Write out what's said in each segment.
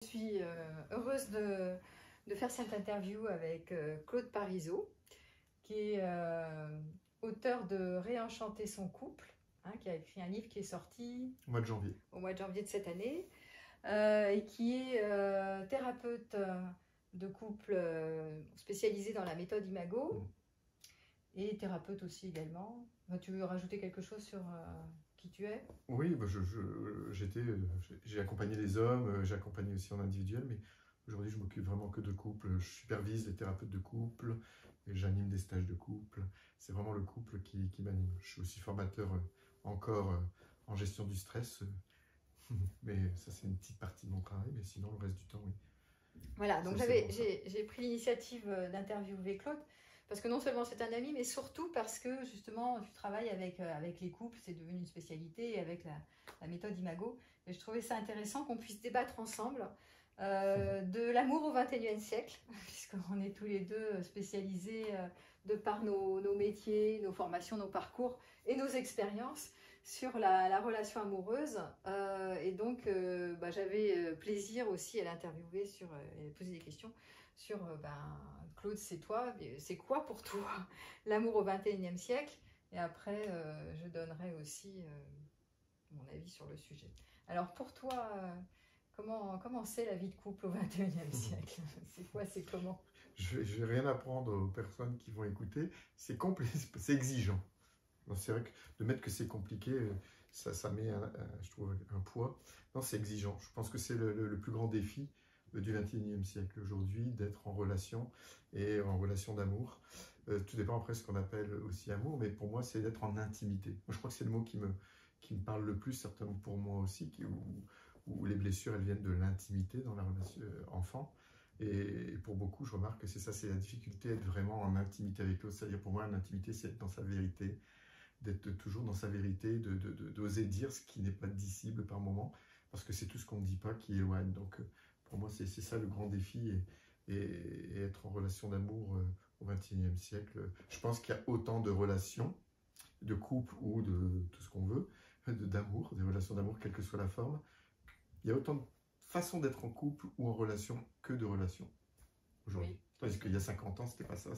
Je suis heureuse de faire cette interview avec Claude Parisot, qui est auteur de Réenchanter son couple, hein, qui a écrit un livre qui est sorti au mois de janvier. Au mois de janvier de cette année, et qui est thérapeute de couple spécialisé dans la méthode Imago, et thérapeute aussi également. Tu veux rajouter quelque chose sur qui tu es? Oui, bah j'ai accompagné les hommes, j'ai accompagné aussi en individuel, mais aujourd'hui je m'occupe vraiment que de couple. Je supervise les thérapeutes de couple et j'anime des stages de couple. C'est vraiment le couple qui m'anime. Je suis aussi formateur encore en gestion du stress, mais ça c'est une petite partie de mon travail, mais sinon le reste du temps, oui. Voilà, donc j'ai pris l'initiative d'interviewer Claude, parce que non seulement c'est un ami, mais surtout parce que justement tu travailles avec les couples, c'est devenu une spécialité, et avec la méthode Imago. Et je trouvais ça intéressant qu'on puisse débattre ensemble de l'amour au XXIe siècle, puisqu'on est tous les deux spécialisés de par nos métiers, nos formations, nos parcours et nos expériences sur la relation amoureuse. Et donc j'avais plaisir aussi à l'interviewer, et poser des questions sur Claude, c'est quoi pour toi l'amour au XXIe siècle? Et après je donnerai aussi mon avis sur le sujet. Alors pour toi, comment c'est la vie de couple au XXIe siècle? C'est quoi, c'est comment? Je vais rien apprendre aux personnes qui vont écouter. C'est compliqué, c'est exigeant. C'est vrai que de mettre que c'est compliqué, ça met, je trouve, un poids. Non, c'est exigeant. Je pense que c'est le plus grand défi du XXIe siècle aujourd'hui, d'être en relation et en relation d'amour. Tout dépend après ce qu'on appelle aussi amour, mais pour moi, c'est d'être en intimité. Moi, je crois que c'est le mot qui me parle le plus, certainement pour moi aussi, où les blessures, elles viennent de l'intimité dans la relation enfant. Et pour beaucoup, je remarque que c'est ça, c'est la difficulté d'être vraiment en intimité avec l'autre. C'est-à-dire pour moi, l'intimité, c'est être dans sa vérité, d'être toujours dans sa vérité, d'oser dire ce qui n'est pas dissible par moment, parce que c'est tout ce qu'on ne dit pas qui éloigne. Donc pour moi, c'est ça le grand défi, et être en relation d'amour au XXIe siècle. Je pense qu'il y a autant de relations, de couple ou de tout ce qu'on veut, d'amour, des relations d'amour, quelle que soit la forme. Il y a autant de façons d'être en couple ou en relation que de relations aujourd'hui. Oui. Tandis qu'il y a 50 ans, c'était pas ça,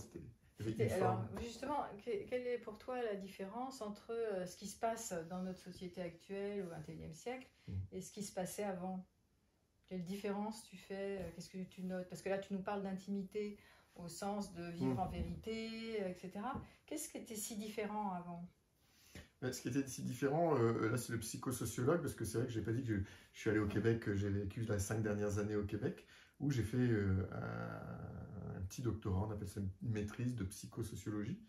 Alors justement, quelle est pour toi la différence entre ce qui se passe dans notre société actuelle au XXIe siècle et ce qui se passait avant? Quelle différence tu fais? Qu'est-ce que tu notes? Parce que là, tu nous parles d'intimité au sens de vivre en vérité, etc. Qu'est-ce qui était si différent avant? Ce qui était si différent, là c'est le psychosociologue, parce que c'est vrai que je n'ai pas dit que je suis allé au Québec, que j'ai vécu les 5 dernières années au Québec, où j'ai fait un petit doctorat, on appelle ça une maîtrise de psychosociologie,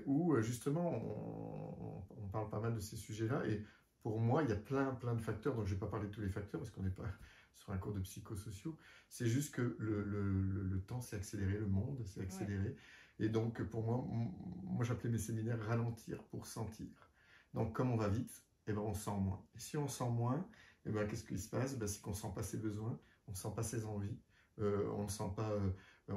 où justement on parle pas mal de ces sujets-là, et pour moi il y a plein de facteurs, donc je ne vais pas parler de tous les facteurs parce qu'on n'est pas sur un cours de psychosociaux, c'est juste que le temps s'est accéléré, le monde s'est accéléré. Ouais. Et donc, pour moi j'appelais mes séminaires ralentir pour sentir. Donc, comme on va vite, eh ben, on sent moins. Et si on sent moins, eh ben, qu'est-ce qui se passe? C'est qu'on ne sent pas ses besoins, on ne sent pas ses envies, on ne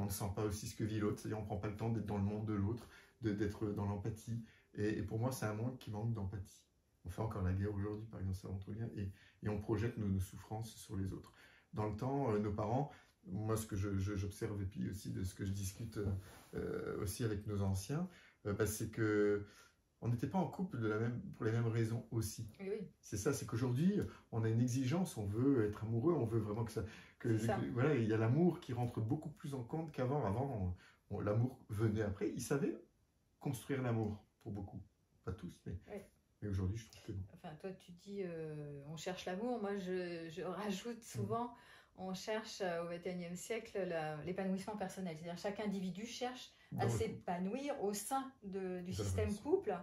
sent pas aussi ce que vit l'autre. C'est-à-dire, on ne prend pas le temps d'être dans le monde de l'autre, d'être dans l'empathie. Et pour moi, c'est un monde qui manque d'empathie. On fait encore la guerre aujourd'hui, par exemple, ça montre bien, et on projette nos souffrances sur les autres. Dans le temps, nos parents, moi, ce que j'observe, et puis aussi de ce que je discute aussi avec nos anciens, c'est que on n'était pas en couple pour les mêmes raisons aussi. Oui. C'est ça, c'est qu'aujourd'hui, on a une exigence, on veut être amoureux, on veut vraiment voilà, il y a l'amour qui rentre beaucoup plus en compte qu'avant. Avant, l'amour venait après. Ils savaient construire l'amour, pour beaucoup. Pas tous, mais... Oui. Mais aujourd'hui, je trouve que non. Enfin, toi, tu dis on cherche l'amour. Moi, je rajoute souvent on cherche au XXIe siècle l'épanouissement personnel. C'est-à-dire chaque individu cherche à s'épanouir au sein du système couple.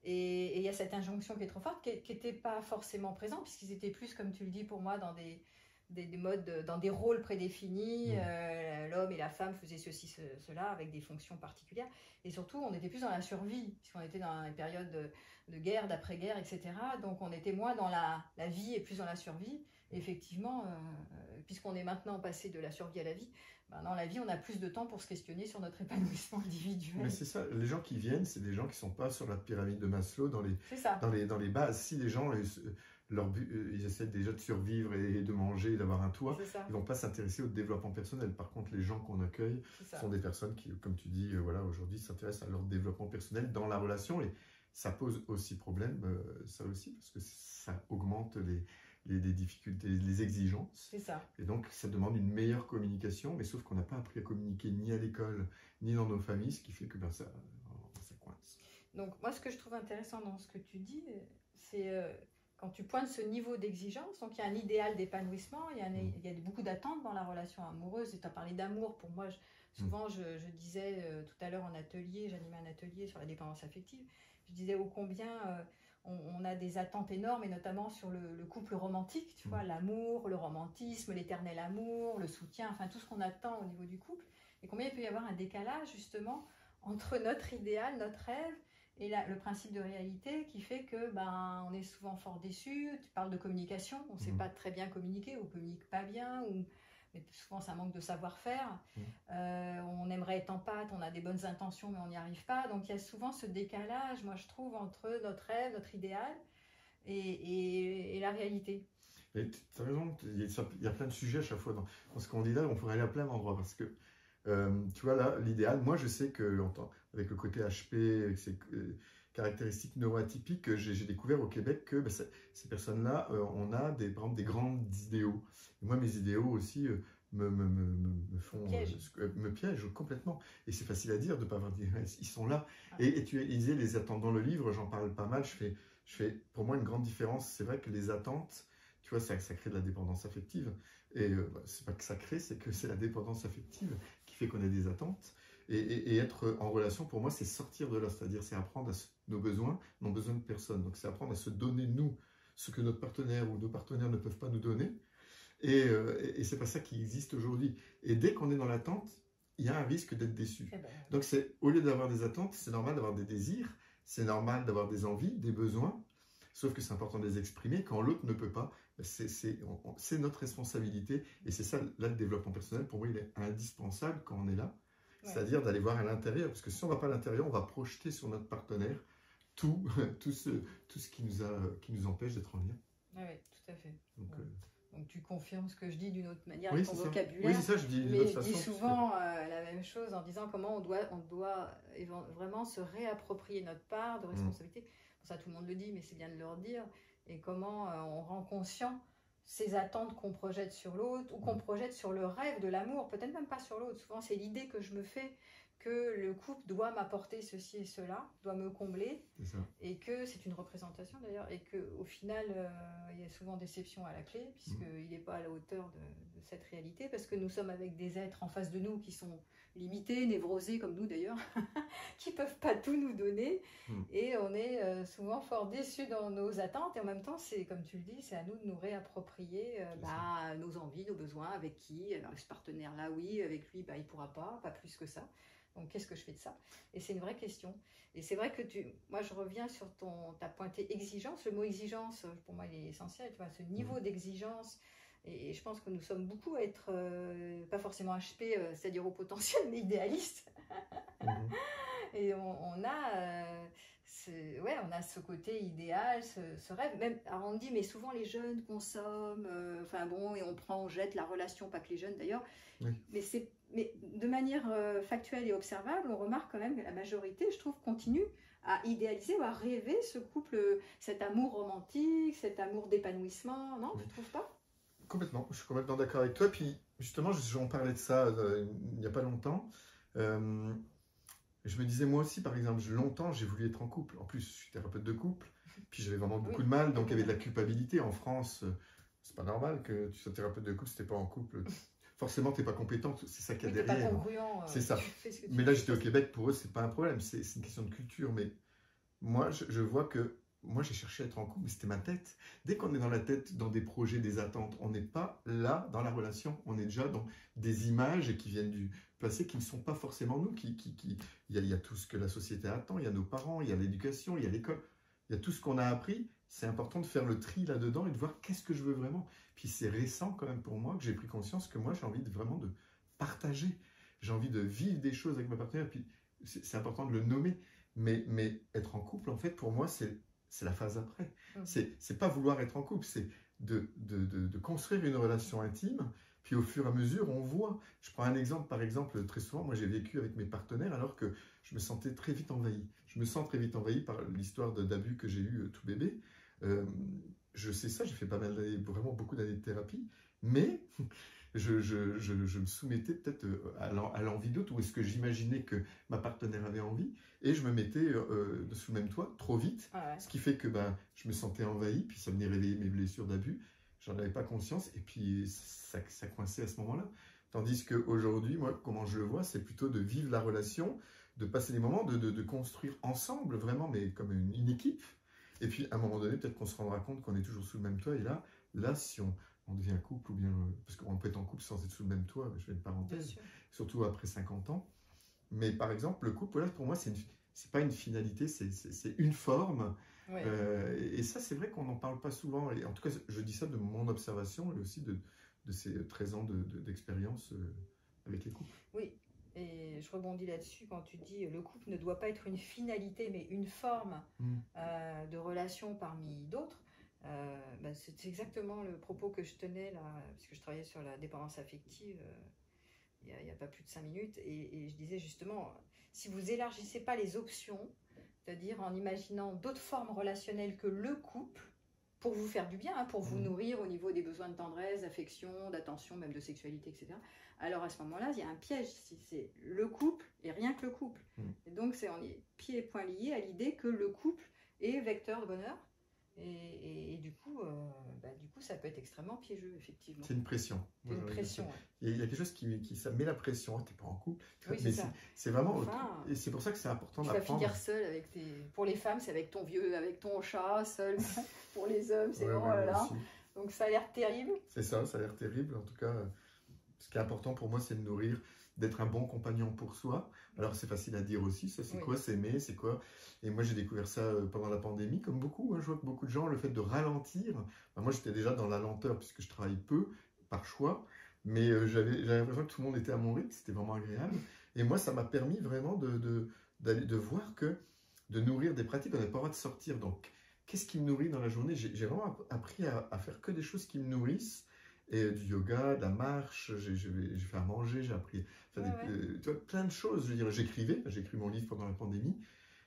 Et il y a cette injonction qui est trop forte, qui n'était pas forcément présente, puisqu'ils étaient plus, comme tu le dis pour moi, dans des modes, dans des rôles prédéfinis. L'homme et la femme faisaient ceci, cela, avec des fonctions particulières. Et surtout, on était plus dans la survie, puisqu'on était dans une période de guerre, d'après-guerre, etc. Donc, on était moins dans la vie et plus dans la survie. Et effectivement, puisqu'on est maintenant passé de la survie à la vie, dans la vie, on a plus de temps pour se questionner sur notre épanouissement individuel. Mais c'est ça, les gens qui viennent, c'est des gens qui ne sont pas sur la pyramide de Maslow dans les bases. Si les gens ils essaient déjà de survivre et de manger et d'avoir un toit. C'est ça. Ils ne vont pas s'intéresser au développement personnel. Par contre, les gens qu'on accueille sont des personnes qui, comme tu dis, voilà, aujourd'hui s'intéressent à leur développement personnel dans la relation. Et ça pose aussi problème, ça aussi, parce que ça augmente les difficultés, les exigences. C'est ça. Et donc, ça demande une meilleure communication, mais sauf qu'on n'a pas appris à communiquer ni à l'école, ni dans nos familles, ce qui fait que ça coince. Donc, moi, ce que je trouve intéressant dans ce que tu dis, c'est quand tu pointes ce niveau d'exigence, donc il y a un idéal d'épanouissement, il y a beaucoup d'attentes dans la relation amoureuse, et tu as parlé d'amour, pour moi, souvent, je disais tout à l'heure en atelier, j'animais un atelier sur la dépendance affective, je disais ô combien... on a des attentes énormes, et notamment sur le couple romantique, tu vois, l'amour, le romantisme, l'éternel amour, le soutien, enfin tout ce qu'on attend au niveau du couple, et combien il peut y avoir un décalage justement entre notre idéal, notre rêve, et le principe de réalité qui fait que on est souvent fort déçus. Tu parles de communication, on ne sait pas très bien communiquer, on ne communique pas bien, mais souvent c'est un manque de savoir-faire. On aimerait être empathe, on a des bonnes intentions mais on n'y arrive pas. Donc il y a souvent ce décalage, moi je trouve, entre notre rêve, notre idéal et la réalité. Tu as raison, il y a plein de sujets à chaque fois dans ce qu'on dit là, on pourrait aller à plein d'endroits parce que tu vois là, l'idéal, moi je sais que avec le côté HP, avec ses caractéristiques neuroatypiques, j'ai découvert au Québec que ces personnes-là, on a par exemple des grands idéaux. Et moi, mes idéaux aussi me piègent complètement. Et c'est facile à dire de ne pas avoir dit, ils sont là. Et tu disais les attentes dans le livre, j'en parle pas mal. Je fais pour moi une grande différence. C'est vrai que les attentes, tu vois, ça crée de la dépendance affective. Et c'est pas que ça crée, c'est que c'est la dépendance affective qui fait qu'on a des attentes. Et être en relation, pour moi, c'est sortir de là, c'est-à-dire c'est apprendre nos besoins n'ont besoin de personne. Donc c'est apprendre à se donner, nous, ce que notre partenaire ou nos partenaires ne peuvent pas nous donner. Et c'est pas ça qui existe aujourd'hui. Et dès qu'on est dans l'attente, il y a un risque d'être déçu. Donc au lieu d'avoir des attentes, c'est normal d'avoir des désirs, c'est normal d'avoir des envies, des besoins, sauf que c'est important de les exprimer. Quand l'autre ne peut pas, c'est notre responsabilité. Et c'est ça, là, le développement personnel, pour moi, il est indispensable quand on est là. C'est-à-dire d'aller voir à l'intérieur, parce que si on ne va pas à l'intérieur, on va projeter sur notre partenaire tout ce qui nous empêche d'être en lien. Oui, tout à fait. Donc tu confirmes ce que je dis d'une autre manière, oui, ton vocabulaire. Oui, c'est ça, je dis d'une autre façon. Mais je dis souvent la même chose en disant comment on doit vraiment se réapproprier notre part de responsabilité. Pour ça, tout le monde le dit, mais c'est bien de leur dire. Et comment on rend conscient ces attentes qu'on projette sur l'autre ou qu'on projette sur le rêve de l'amour, peut-être même pas sur l'autre. Souvent, c'est l'idée que je me fais que le couple doit m'apporter ceci et cela, doit me combler, et que c'est une représentation d'ailleurs, et qu'au final, il y a souvent déception à la clé, puisqu'il n'est pas à la hauteur de cette réalité, parce que nous sommes avec des êtres en face de nous qui sont limités, névrosés comme nous d'ailleurs, qui ne peuvent pas tout nous donner, et on est souvent fort déçus dans nos attentes, et en même temps, c'est comme tu le dis, c'est à nous de nous réapproprier nos envies, nos besoins, avec qui, alors ce partenaire-là, oui, avec lui, il ne pourra pas plus que ça. Donc, qu'est-ce que je fais de ça? Et c'est une vraie question. Et c'est vrai que moi, je reviens sur ta pointée exigence. Le mot exigence, pour moi, il est essentiel. Tu vois, ce niveau d'exigence. Et je pense que nous sommes beaucoup à être, pas forcément HP, c'est-à-dire au potentiel, mais idéalistes. Et on a ce côté idéal, ce rêve. Même, alors on dit, mais souvent les jeunes consomment, et on jette la relation, pas que les jeunes d'ailleurs. Oui. Mais de manière factuelle et observable, on remarque quand même que la majorité, je trouve, continue à idéaliser ou à rêver ce couple, cet amour romantique, cet amour d'épanouissement. Non, tu ne trouves pas? Complètement, je suis complètement d'accord avec toi. Puis justement, j'en parlais de ça il n'y a pas longtemps. Je me disais, moi aussi, par exemple, longtemps, j'ai voulu être en couple. En plus, je suis thérapeute de couple, puis j'avais vraiment beaucoup de mal, donc il y avait de la culpabilité. En France, c'est pas normal que tu sois thérapeute de couple si tu n'es pas en couple. Forcément, tu n'es pas compétente, c'est ça qu'il y a derrière. Pas congruent, c'est ça. Mais là, j'étais au Québec, pour eux, c'est pas un problème, c'est une question de culture. Mais moi, je vois que moi, j'ai cherché à être en couple, mais c'était ma tête. Dès qu'on est dans la tête, dans des projets, des attentes, on n'est pas là dans la relation. On est déjà dans des images qui viennent du passé, qui ne sont pas forcément nous. Il y a tout ce que la société attend, il y a nos parents, il y a l'éducation, il y a l'école, il y a tout ce qu'on a appris. C'est important de faire le tri là-dedans et de voir qu'est-ce que je veux vraiment. Puis c'est récent quand même pour moi que j'ai pris conscience que moi, j'ai envie vraiment de partager. J'ai envie de vivre des choses avec ma partenaire. Puis c'est important de le nommer. Mais être en couple, en fait, pour moi, c'est c'est la phase après. C'est pas vouloir être en couple, c'est de construire une relation intime, puis au fur et à mesure, on voit. Je prends un exemple, par exemple, très souvent, moi j'ai vécu avec mes partenaires alors que je me sentais très vite envahi. Je me sens très vite envahi par l'histoire d'abus que j'ai eu tout bébé. Je sais ça, j'ai fait pas mal d'années, vraiment beaucoup d'années de thérapie, mais je me soumettais peut-être à l'envie d'autres, ou est-ce que j'imaginais que ma partenaire avait envie, et je me mettais sous le même toit trop vite, ce qui fait que je me sentais envahi, puis ça venait réveiller mes blessures d'abus, j'en avais pas conscience, et puis ça coinçait à ce moment-là. Tandis qu'aujourd'hui, moi, comment je le vois, c'est plutôt de vivre la relation, de passer des moments, de construire ensemble, vraiment, mais comme une équipe. Et puis, à un moment donné, peut-être qu'on se rendra compte qu'on est toujours sous le même toit. Et là si on devient couple, ou bien, parce qu'on peut être en couple sans être sous le même toit, je fais une parenthèse, surtout après 50 ans. Mais par exemple, le couple, voilà, pour moi, c'est pas une finalité, c'est une forme. Et ça, c'est vrai qu'on n'en parle pas souvent. Et en tout cas, je dis ça de mon observation et aussi de ces 13 ans d'expérience avec les couples. Oui. Et je rebondis là-dessus quand tu dis le couple ne doit pas être une finalité, mais une forme de relation parmi d'autres. C'est exactement le propos que je tenais là, parce que je travaillais sur la dépendance affective il n'y a pas plus de 5 minutes, et je disais justement, si vous élargissez pas les options, c'est-à-dire en imaginant d'autres formes relationnelles que le couple, pour vous faire du bien, pour vous nourrir au niveau des besoins de tendresse, d'affection, d'attention, même de sexualité, etc. Alors à ce moment-là, il y a un piège, si c'est le couple et rien que le couple. Et donc on est pieds et poings liés à l'idée que le couple est vecteur de bonheur. Et du coup, ça peut être extrêmement piégeux, effectivement. C'est une pression. C'est une pression. Il y a quelque chose qui ça met la pression. Tu n'es pas en couple. Oui, c'est ça. C'est vraiment. Enfin, et c'est pour ça que c'est important d'apprendre. Tu vas finir seul avec pour les femmes, c'est avec ton chat, seul. Pour les hommes, c'est bon, là. Donc ça a l'air terrible. C'est ça, ça a l'air terrible. En tout cas, ce qui est important pour moi, c'est de nourrir, d'être un bon compagnon pour soi. Alors c'est facile à dire aussi, ça c'est quoi s'aimer, c'est quoi. Et moi j'ai découvert ça pendant la pandémie, comme beaucoup, je vois que beaucoup de gens, le fait de ralentir, moi j'étais déjà dans la lenteur puisque je travaille peu, par choix, mais j'avais l'impression que tout le monde était à mon rythme, c'était vraiment agréable. Et moi ça m'a permis vraiment de voir que, de nourrir des pratiques, on n'avait pas le droit de sortir. Donc qu'est-ce qui me nourrit dans la journée? J'ai vraiment appris à faire que des choses qui me nourrissent. Et du yoga, de la marche, j'ai fait à manger, j'ai appris tu vois, plein de choses. Je veux dire, j'ai écrit mon livre pendant la pandémie,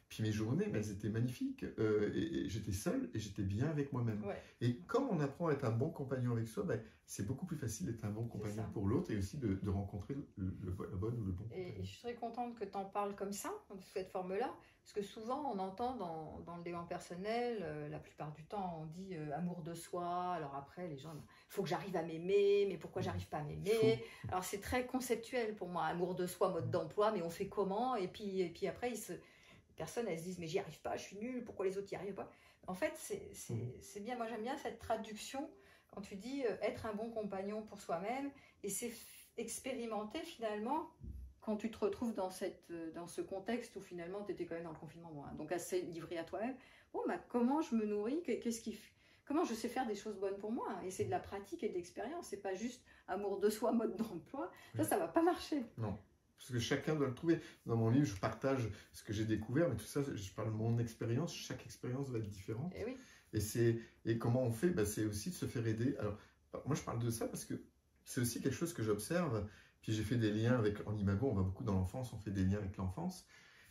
puis mes journées, elles étaient magnifiques, et j'étais seul et j'étais bien avec moi-même. Et comme on apprend à être un bon compagnon avec soi, c'est beaucoup plus facile d'être un bon compagnon pour l'autre, et aussi de rencontrer la bonne ou le bon compagnon. Et je suis très contente que tu en parles comme ça, de cette forme-là, parce que souvent on entend dans le développement personnel, la plupart du temps on dit amour de soi, alors après les gens, il faut que j'arrive à m'aimer, mais pourquoi j'arrive pas à m'aimer? Alors c'est très conceptuel pour moi, amour de soi, mode d'emploi, mais on fait comment? Et puis après les personnes elles se disent mais j'y arrive pas, je suis nulle, pourquoi les autres y arrivent pas? En fait c'est bien, moi j'aime bien cette traduction quand tu dis être un bon compagnon pour soi-même, et c'est expérimenter finalement quand tu te retrouves dans ce contexte où finalement tu étais quand même dans le confinement, donc assez livré à toi-même. Comment je me nourris, comment je sais faire des choses bonnes pour moi? Et c'est de la pratique et de l'expérience, c'est pas juste amour de soi, mode d'emploi. Ça va pas marcher. Non, parce que chacun doit le trouver. Dans mon livre, je partage ce que j'ai découvert, mais tout ça, je parle de mon expérience. Chaque expérience va être différente. Et oui. Et comment on fait? C'est aussi de se faire aider. Alors, moi, je parle de ça parce que c'est aussi quelque chose que j'observe. Puis j'ai fait des liens en imago, on va beaucoup dans l'enfance, on fait des liens avec l'enfance.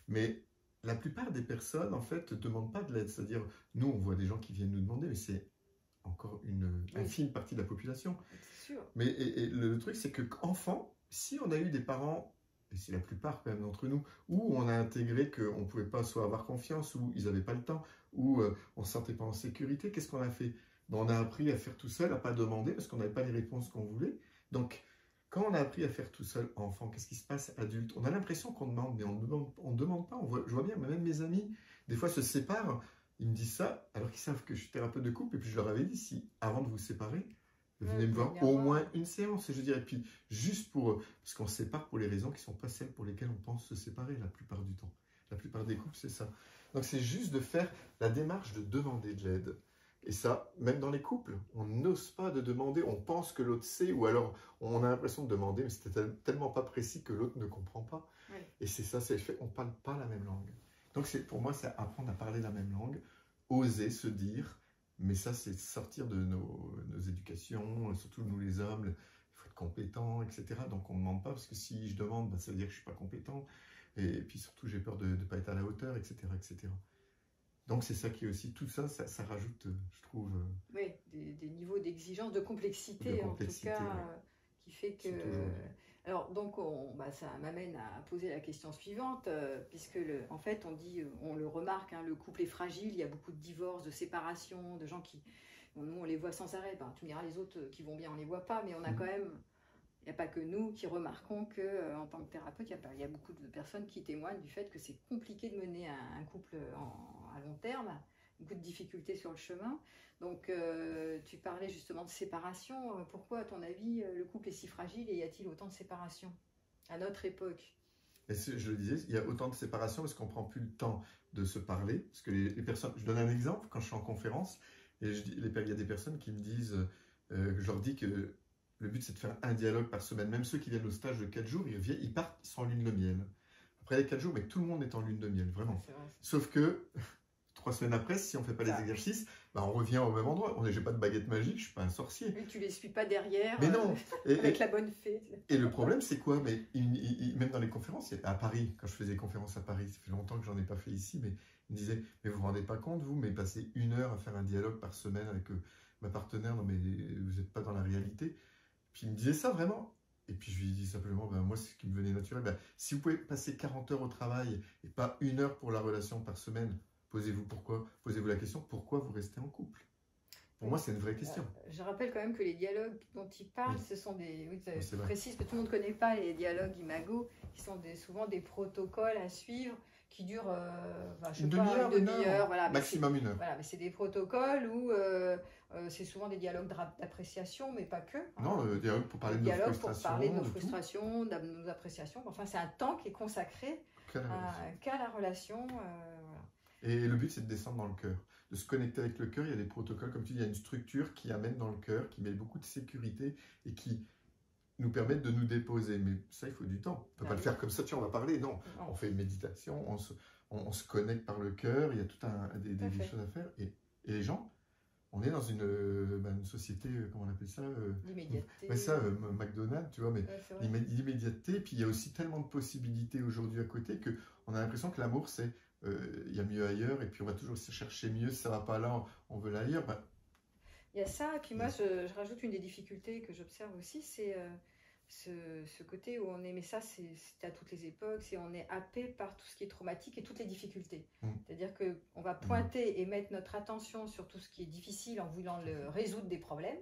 Mais la plupart des personnes, en fait, ne demandent pas de l'aide. C'est-à-dire, nous, on voit des gens qui viennent nous demander, mais c'est encore une infime partie de la population. C'est sûr. Mais le truc, c'est qu'enfant, si on a eu des parents, et c'est la plupart quand même d'entre nous, où on a intégré qu'on ne pouvait pas soit avoir confiance, ou ils n'avaient pas le temps, ou on ne se sentait pas en sécurité, qu'est-ce qu'on a fait? On a appris à faire tout seul, à ne pas demander, parce qu'on n'avait pas les réponses qu'on voulait. Donc, quand on a appris à faire tout seul, enfant, qu'est-ce qui se passe adulte? On a l'impression qu'on demande, mais on ne demande pas. Je vois bien, même mes amis, des fois, se séparent. Ils me disent ça, alors qu'ils savent que je suis thérapeute de couple. Et puis, je leur avais dit, si avant de vous séparer, venez me voir au moins une séance. Et je dirais, puis, juste parce qu'on se sépare pour les raisons qui ne sont pas celles pour lesquelles on pense se séparer la plupart du temps. La plupart des couples, c'est ça. Donc, c'est juste de faire la démarche de demander de l'aide. Et ça, même dans les couples, on n'ose pas de demander, on pense que l'autre sait, ou alors on a l'impression de demander, mais c'était tellement pas précis que l'autre ne comprend pas. Et c'est ça, c'est le fait, on ne parle pas la même langue. Donc pour moi, c'est apprendre à parler la même langue, oser se dire, mais ça c'est sortir de nos éducations, surtout nous les hommes, il faut être compétent, etc. Donc on ne demande pas, parce que si je demande, ça veut dire que je ne suis pas compétent, et puis surtout j'ai peur de ne pas être à la hauteur, etc. etc. Donc c'est ça qui est aussi, tout ça, ça rajoute, je trouve... Oui, des niveaux d'exigence, de complexité en tout cas, ouais. Qui fait que... Alors donc ça m'amène à poser la question suivante, puisque en fait on dit, on le remarque, hein, le couple est fragile, il y a beaucoup de divorces, de séparations, de gens qui... nous on les voit sans arrêt, tu me diras les autres qui vont bien on les voit pas, mais on a quand même... Il n'y a pas que nous qui remarquons qu'en tant que thérapeute, il y a beaucoup de personnes qui témoignent du fait que c'est compliqué de mener un couple à long terme, beaucoup de difficultés sur le chemin. Donc, tu parlais justement de séparation. Pourquoi, à ton avis, le couple est si fragile et y a-t-il autant de séparations à notre époque? Et je le disais, il y a autant de séparations parce qu'on ne prend plus le temps de se parler. Parce que les personnes, je donne un exemple, quand je suis en conférence, et il y a des personnes qui me disent, je leur dis que le but c'est de faire un dialogue par semaine. Même ceux qui viennent au stage de 4 jours, ils partent, ils sont en lune de miel. Après les 4 jours, mais tout le monde est en lune de miel, vraiment. Sauf que 3 semaines après, si on ne fait pas les exercices, on revient au même endroit. Je n'ai pas de baguette magique, je ne suis pas un sorcier. Mais tu ne les suis pas derrière, mais non. avec la bonne fée. Et le problème, c'est quoi? Mais même dans les conférences, à Paris, quand je faisais des conférences à Paris, ça fait longtemps que je n'en ai pas fait ici, mais ils me disaient, mais vous ne vous rendez pas compte, vous, mais passer 1 heure à faire un dialogue par semaine avec ma partenaire, non mais vous n'êtes pas dans la réalité. Puis il me disait ça vraiment. Et puis je lui dis simplement, moi c'est ce qui me venait naturel. Si vous pouvez passer 40 heures au travail et pas 1 heure pour la relation par semaine, posez-vous la question, pourquoi vous restez en couple? Pour moi, c'est une vraie question. Je rappelle quand même que les dialogues dont il parle, ce sont des... Oui, je précise que tout le monde ne connaît pas les dialogues Imago, qui sont souvent des protocoles à suivre, qui durent une demi-heure, voilà, maximum 1 heure. Voilà, mais c'est des protocoles où c'est souvent des dialogues d'appréciation, mais pas que. Non, le dialogue pour parler de nos frustrations. Pour parler de nos frustrations, de nos appréciations. Enfin, c'est un temps qui est consacré qu'à la relation. Voilà. Et le but, c'est de descendre dans le cœur, de se connecter avec le cœur. Il y a des protocoles, comme tu dis, il y a une structure qui amène dans le cœur, qui met beaucoup de sécurité et qui nous permettent de nous déposer. Mais ça, il faut du temps. On ne peut pas le faire comme ça, tiens, on va parler. Non, on fait une méditation, on se connecte par le cœur, il y a tout des choses à faire. Et les gens, on est dans une société, comment on appelle ça l'immédiateté. McDonald's, tu vois, mais l'immédiateté. Puis il y a aussi tellement de possibilités aujourd'hui à côté qu'on a l'impression que l'amour, c'est il y a mieux ailleurs, et puis on va toujours chercher mieux. Si ça ne va pas là, on veut l'ailleurs. Il y a ça, et puis moi, je rajoute une des difficultés que j'observe aussi, c'est ce côté où on est, mais ça, c'est à toutes les époques, c'est on est happé par tout ce qui est traumatique et toutes les difficultés. C'est-à-dire qu'on va pointer et mettre notre attention sur tout ce qui est difficile en voulant résoudre des problèmes.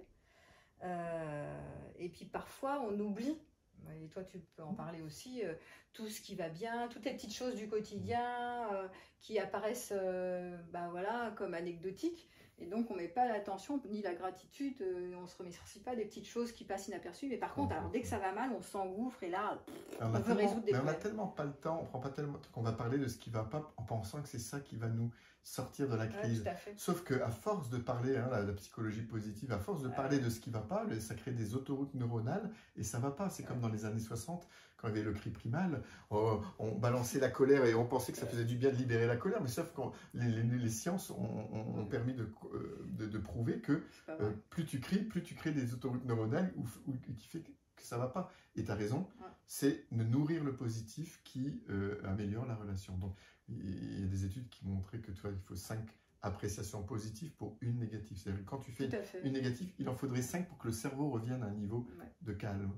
Et puis parfois, on oublie, et toi tu peux en parler aussi, tout ce qui va bien, toutes les petites choses du quotidien qui apparaissent comme anecdotiques. Et donc, on ne met pas l'attention ni la gratitude, on ne se remercie pas des petites choses qui passent inaperçues. Mais par contre, dès que ça va mal, on s'engouffre et là, on veut résoudre des problèmes. On n'a tellement pas le temps, on prend pas tellement qu'on va parler de ce qui ne va pas en pensant que c'est ça qui va nous sortir de la crise. Sauf qu'à force de parler, la psychologie positive, à force de parler de ce qui ne va pas, ça crée des autoroutes neuronales et ça ne va pas. C'est comme dans les années 60, quand il y avait le cri primal, on balançait la colère et on pensait que ça faisait du bien de libérer la colère, mais sauf que les sciences ont permis de prouver que plus tu cries, plus tu crées des autoroutes neuronales qui fait que ça ne va pas. Et tu as raison, c'est de nourrir le positif qui améliore la relation. Donc, il y a des études qui montraient que il faut 5 appréciations positives pour une négative. C'est-à-dire que quand tu fais une négative, il en faudrait 5 pour que le cerveau revienne à un niveau de calme.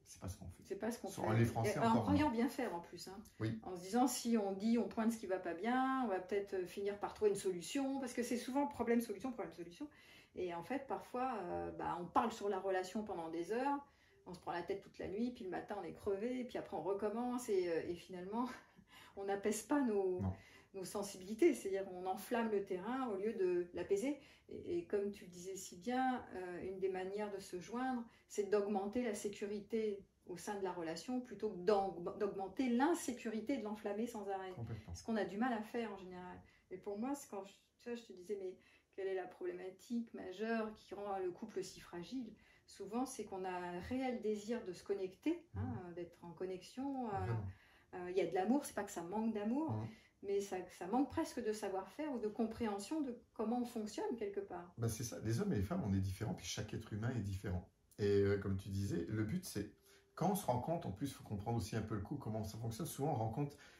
C'est pas ce qu'on fait. C'est pas ce qu'on fait. Les Français en croyant bien faire en plus. Oui. En se disant, si on pointe ce qui va pas bien, on va peut-être finir par trouver une solution. Parce que c'est souvent problème-solution, problème-solution. Et en fait, parfois, on parle sur la relation pendant des heures, on se prend la tête toute la nuit, puis le matin, on est crevé, puis après, on recommence. Et finalement, on n'apaise pas nos sensibilités. C'est-à-dire, on enflamme le terrain au lieu de l'apaiser. Et comme tu le disais si bien, une des manières de se joindre, c'est d'augmenter la sécurité au sein de la relation plutôt que d'augmenter l'insécurité, de l'enflammer sans arrêt. Ce qu'on a du mal à faire en général. Et pour moi, c'est quand je te disais, mais quelle est la problématique majeure qui rend le couple si fragile? Souvent, c'est qu'on a un réel désir de se connecter, d'être en connexion. Il y a de l'amour, c'est pas que ça manque d'amour, mais ça manque presque de savoir-faire ou de compréhension de comment on fonctionne quelque part. Ben c'est ça, les hommes et les femmes, on est différents, puis chaque être humain est différent. Et comme tu disais, le but c'est, quand on se rencontre, en plus il faut comprendre aussi un peu le coup, comment ça fonctionne. Souvent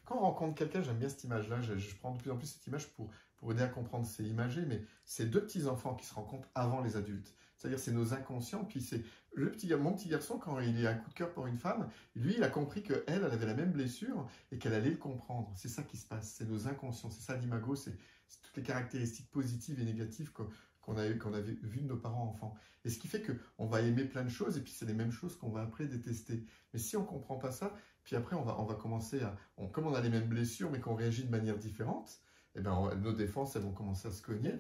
quand on rencontre quelqu'un, j'aime bien cette image-là, je prends de plus en plus cette image pour aider à comprendre, c'est imagé, mais c'est deux petits-enfants qui se rencontrent avant les adultes. C'est-à-dire c'est nos inconscients, puis c'est mon petit garçon, quand il a un coup de cœur pour une femme, lui il a compris qu'elle, elle avait la même blessure et qu'elle allait le comprendre. C'est ça qui se passe, c'est nos inconscients, c'est ça l'imago, c'est toutes les caractéristiques positives et négatives qu'on avait vues de nos parents enfants. Et ce qui fait qu'on va aimer plein de choses, et puis c'est les mêmes choses qu'on va après détester. Mais si on ne comprend pas ça, puis après on va commencer comme on a les mêmes blessures, mais qu'on réagit de manière différente, eh ben, nos défenses, elles vont commencer à se cogner.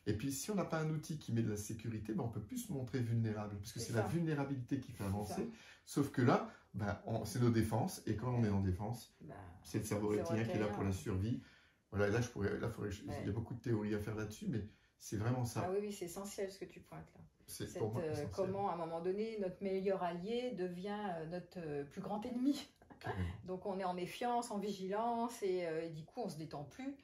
Et puis, si on n'a pas un outil qui met de la sécurité, ben, on peut plus se montrer vulnérable, parce que c'est la vulnérabilité qui fait avancer. Sauf que là, ben, c'est nos défenses, et quand on est en défense, c'est le cerveau reptilien qui est là pour la survie. Voilà, là, il y a beaucoup de théories à faire là-dessus, mais c'est vraiment ça. Ah oui, c'est essentiel ce que tu pointes là. Pour moi, comment, à un moment donné, notre meilleur allié devient notre plus grand ennemi. Donc on est en méfiance, en vigilance, et du coup on se détend plus.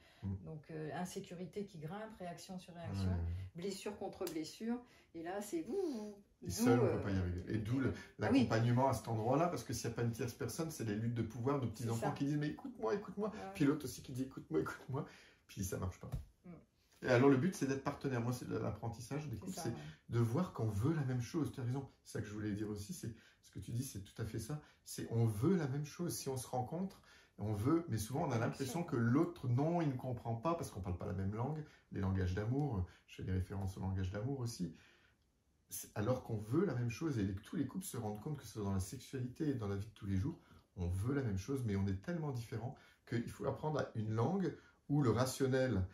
Donc insécurité qui grimpe, réaction sur réaction, blessure contre blessure, et là c'est vous. Et seul on ne peut pas y arriver. Et d'où l'accompagnement à cet endroit-là, parce que s'il n'y a pas une tierce personne, c'est les luttes de pouvoir de petits enfants qui disent mais écoute-moi, écoute-moi. Puis l'autre aussi qui dit écoute-moi, écoute-moi. Puis ça marche pas. Et alors le but c'est d'être partenaire. Moi c'est l'apprentissage des couples, c'est de voir qu'on veut la même chose. Tu as raison. C'est ça que je voulais dire aussi. C'est ce que tu dis, c'est tout à fait ça. C'est on veut la même chose. Si on se rencontre, on veut, mais souvent on a l'impression que l'autre, non, il ne comprend pas parce qu'on ne parle pas la même langue, les langages d'amour, je fais des références au langage d'amour aussi, alors qu'on veut la même chose et que tous les couples se rendent compte que ce soit dans la sexualité et dans la vie de tous les jours, on veut la même chose, mais on est tellement différents qu'il faut apprendre une langue où le rationnel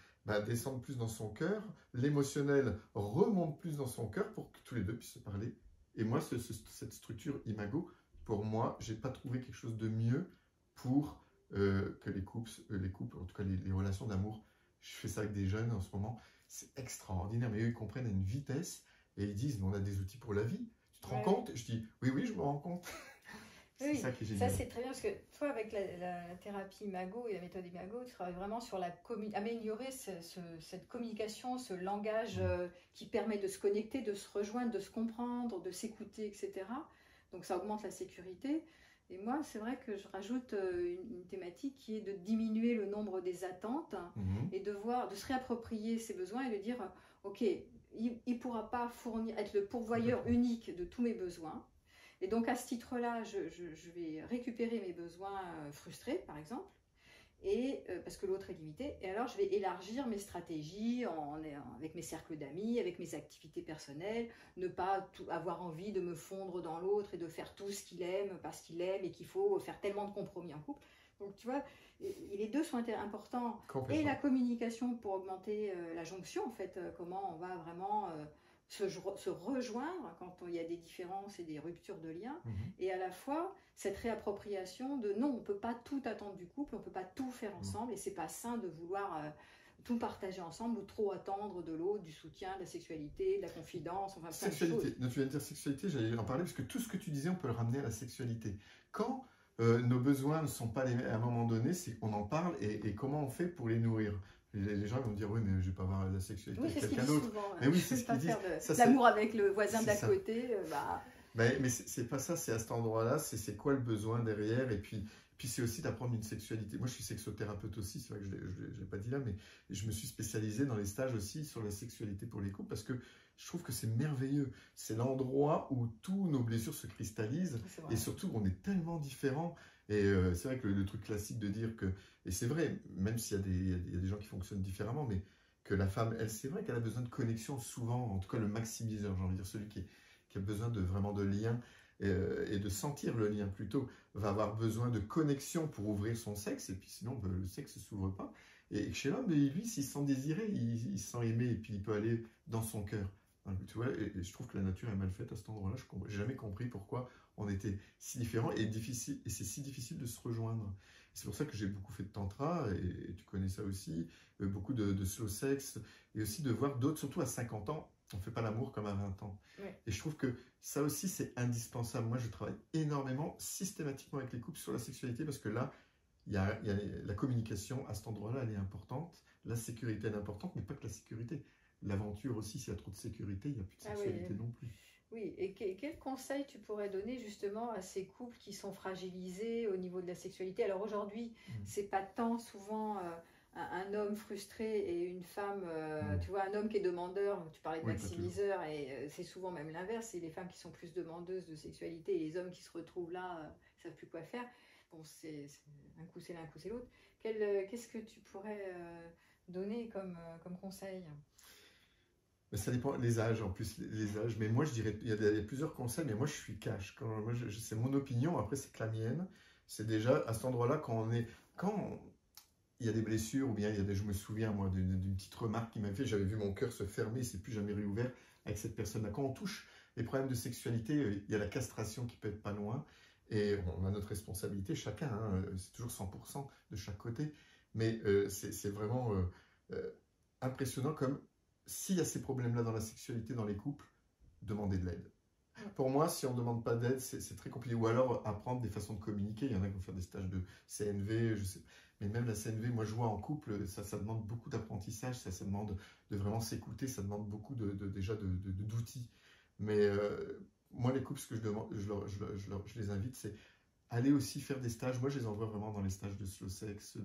descende plus dans son cœur, l'émotionnel remonte plus dans son cœur pour que tous les deux puissent se parler. Et moi, cette structure imago, pour moi, je n'ai pas trouvé quelque chose de mieux pour que les couples, en tout cas les relations d'amour, je fais ça avec des jeunes en ce moment, c'est extraordinaire, mais eux ils comprennent à une vitesse et ils disent mais on a des outils pour la vie, tu te rends compte? Je dis oui je me rends compte. C'est ça qui est génial. Ça c'est très bien parce que toi avec la thérapie imago et la méthode imago, tu travailles vraiment sur améliorer cette communication, ce langage qui permet de se connecter, de se rejoindre, de se comprendre, de s'écouter, etc. Donc ça augmente la sécurité. Et moi, c'est vrai que je rajoute une thématique qui est de diminuer le nombre des attentes et de se réapproprier ses besoins et de dire, ok, il ne pourra pas être le pourvoyeur unique de tous mes besoins. Et donc à ce titre-là, je vais récupérer mes besoins frustrés, par exemple, parce que l'autre est limité. Et alors je vais élargir mes stratégies avec mes cercles d'amis, avec mes activités personnelles, ne pas avoir envie de me fondre dans l'autre et de faire tout ce qu'il aime parce qu'il aime et qu'il faut faire tellement de compromis en couple. Donc tu vois, les deux sont importants. Et la communication pour augmenter la jonction, en fait, comment on va vraiment se rejoindre quand il y a des différences et des ruptures de liens, et à la fois cette réappropriation de non, on ne peut pas tout attendre du couple, on ne peut pas tout faire ensemble, et c'est pas sain de vouloir tout partager ensemble ou trop attendre de l'autre, du soutien, de la sexualité, de la confidence, enfin plein de choses. Tu viens de dire sexualité, j'allais en parler parce que tout ce que tu disais, on peut le ramener à la sexualité. Quand nos besoins ne sont pas les mêmes à un moment donné, c'est qu'on en parle et comment on fait pour les nourrir. Les gens vont dire oui mais je ne vais pas avoir la sexualité avec quelqu'un d'autre. Mais oui, c'est ce qu'ils disent. L'amour avec le voisin d'à côté. Mais c'est pas ça, c'est à cet endroit-là, c'est quoi le besoin derrière, et puis c'est aussi d'apprendre une sexualité. Moi je suis sexothérapeute aussi, c'est vrai que je ne l'ai pas dit là, mais je me suis spécialisé dans les stages aussi sur la sexualité pour les couples parce que je trouve que c'est merveilleux. C'est l'endroit où tous nos blessures se cristallisent et surtout on est tellement différents. Et c'est vrai que le truc classique de dire que, et c'est vrai, même s'il y a des gens qui fonctionnent différemment, mais que la femme, elle, c'est vrai qu'elle a besoin de connexion souvent, en tout cas le maximiseur, j'ai envie de dire celui qui a besoin vraiment de lien et de sentir le lien plutôt, va avoir besoin de connexion pour ouvrir son sexe, et puis sinon le sexe ne s'ouvre pas. Et chez l'homme, lui, s'il se sent désiré, il se sent aimé, et puis il peut aller dans son cœur. Donc, tu vois, et je trouve que la nature est mal faite à cet endroit-là. Je n'ai jamais compris pourquoi on était si différents et c'est si difficile de se rejoindre. C'est pour ça que j'ai beaucoup fait de tantra, et tu connais ça aussi, beaucoup de slow sex, et aussi de voir d'autres, surtout à 50 ans, on ne fait pas l'amour comme à 20 ans. Ouais. Et je trouve que ça aussi, c'est indispensable. Moi, je travaille énormément, systématiquement avec les couples sur la sexualité, parce que là, la communication à cet endroit-là, elle est importante. La sécurité, elle est importante, mais pas que la sécurité. L'aventure aussi, s'il y a trop de sécurité, il n'y a plus de sexualité non plus. Oui, et quel conseil tu pourrais donner justement à ces couples qui sont fragilisés au niveau de la sexualité? Alors aujourd'hui, c'est pas tant souvent un homme frustré et une femme, tu vois, un homme qui est demandeur, tu parlais de maximiseur, et c'est souvent même l'inverse, c'est les femmes qui sont plus demandeuses de sexualité et les hommes qui se retrouvent là, ne savent plus quoi faire. Bon, un coup c'est l'un, un coup c'est l'autre. Qu'est-ce que tu pourrais donner comme conseil? Mais ça dépend des âges, en plus, les âges. Mais moi, je dirais, il y a plusieurs conseils, mais moi, je suis cash. C'est mon opinion, après, c'est que la mienne. C'est déjà à cet endroit-là, quand il y a des blessures, ou bien je me souviens, moi, d'une petite remarque qu'il m'avait fait, j'avais vu mon cœur se fermer, c'est plus jamais réouvert avec cette personne-là. Quand on touche les problèmes de sexualité, il y a la castration qui peut être pas loin, et on a notre responsabilité, chacun, hein, c'est toujours 100% de chaque côté, mais c'est vraiment impressionnant comme s'il y a ces problèmes-là dans la sexualité, dans les couples, demandez de l'aide. Pour moi, si on ne demande pas d'aide, c'est très compliqué. Ou alors apprendre des façons de communiquer. Il y en a qui vont faire des stages de CNV, je sais. Mais même la CNV, moi je vois en couple, ça demande beaucoup d'apprentissage, ça demande de vraiment s'écouter, ça demande beaucoup déjà d'outils. Mais moi, les couples, ce que je demande, je les invite, c'est aller aussi faire des stages. Moi, je les envoie vraiment dans les stages de slow sex,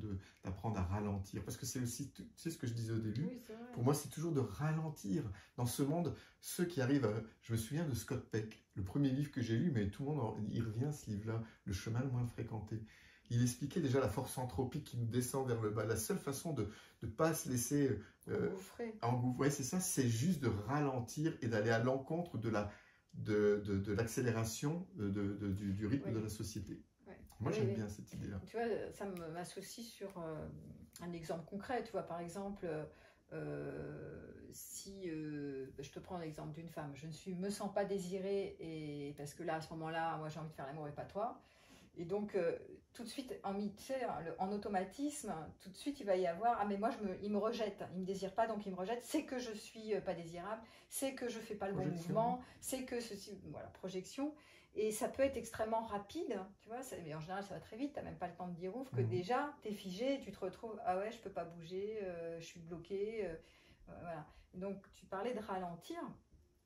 d'apprendre à ralentir. Parce que c'est aussi, tu sais ce que je disais au début, oui, pour moi, c'est toujours de ralentir. Dans ce monde, ceux qui arrivent à... Je me souviens de Scott Peck, le premier livre que j'ai lu, mais tout le monde, il revient ce livre-là, Le chemin le moins fréquenté. Il expliquait déjà la force anthropique qui nous descend vers le bas. La seule façon de ne pas se laisser engouffrer, c'est ça, c'est juste de ralentir et d'aller à l'encontre de l'accélération du rythme de la société. Moi, j'aime bien cette idée-là. Tu vois, ça m'associe sur un exemple concret. Tu vois, par exemple, si je te prends l'exemple d'une femme, je ne me sens pas désirée, et parce que là, à ce moment-là, moi, j'ai envie de faire l'amour et pas toi. Et donc, tout de suite, en automatisme, tout de suite, il va y avoir, ah mais moi, il me rejette, il ne me désire pas, donc il me rejette, c'est que je suis pas désirable, c'est que je ne fais pas le bon mouvement, c'est que ceci, voilà, projection. Et ça peut être extrêmement rapide, tu vois, mais en général, ça va très vite, tu n'as même pas le temps de dire ouf, que déjà, tu es figé, tu te retrouves, ah ouais, je ne peux pas bouger, je suis bloquée, voilà. Donc, tu parlais de ralentir.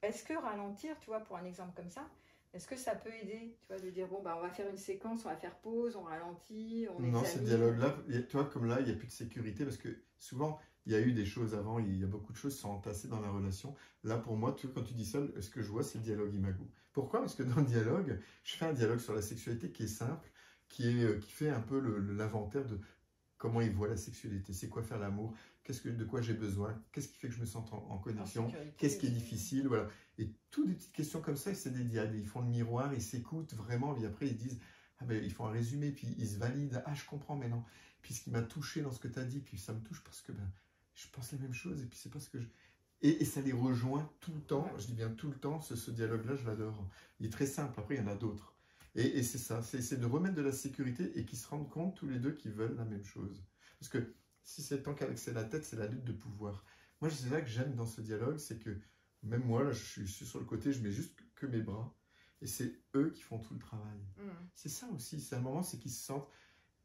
Est-ce que ralentir, tu vois, pour un exemple comme ça, est-ce que ça peut aider, tu vois, de dire, bon, bah, on va faire une séquence, on va faire pause, on ralentit, on Non, ce dialogue-là, tu vois, comme là, il n'y a plus de sécurité, parce que souvent, il y a eu des choses avant, il y a beaucoup de choses qui sont entassées dans la relation. Là, pour moi, quand tu dis ça, ce que je vois, c'est le dialogue imago. Pourquoi? Parce que dans le dialogue, je fais un dialogue sur la sexualité qui est simple, qui fait un peu l'inventaire de comment il voit la sexualité, c'est quoi faire l'amour, de quoi j'ai besoin, qu'est-ce qui fait que je me sens en connexion, qu'est-ce qui est difficile, voilà. Et toutes des petites questions comme ça, c'est des dialogues, ils font le miroir, ils s'écoutent vraiment, et après ils disent, ah ben, ils font un résumé, puis ils se valident, ah je comprends, mais non, puis ce qui m'a touché dans ce que tu as dit, puis ça me touche parce que ben, je pense la même chose, et puis c'est parce que et ça les rejoint tout le temps, je dis bien tout le temps, ce dialogue-là, je l'adore. Il est très simple, après il y en a d'autres. Et c'est ça, c'est de remettre de la sécurité et qu'ils se rendent compte tous les deux qu'ils veulent la même chose. Parce que si c'est tant qu'avec la tête, c'est la lutte de pouvoir. Moi, c'est ça que j'aime dans ce dialogue, c'est que même moi, là, je suis sur le côté, je mets juste que mes bras, et c'est eux qui font tout le travail. C'est ça aussi, c'est un moment, c'est qu'ils se sentent,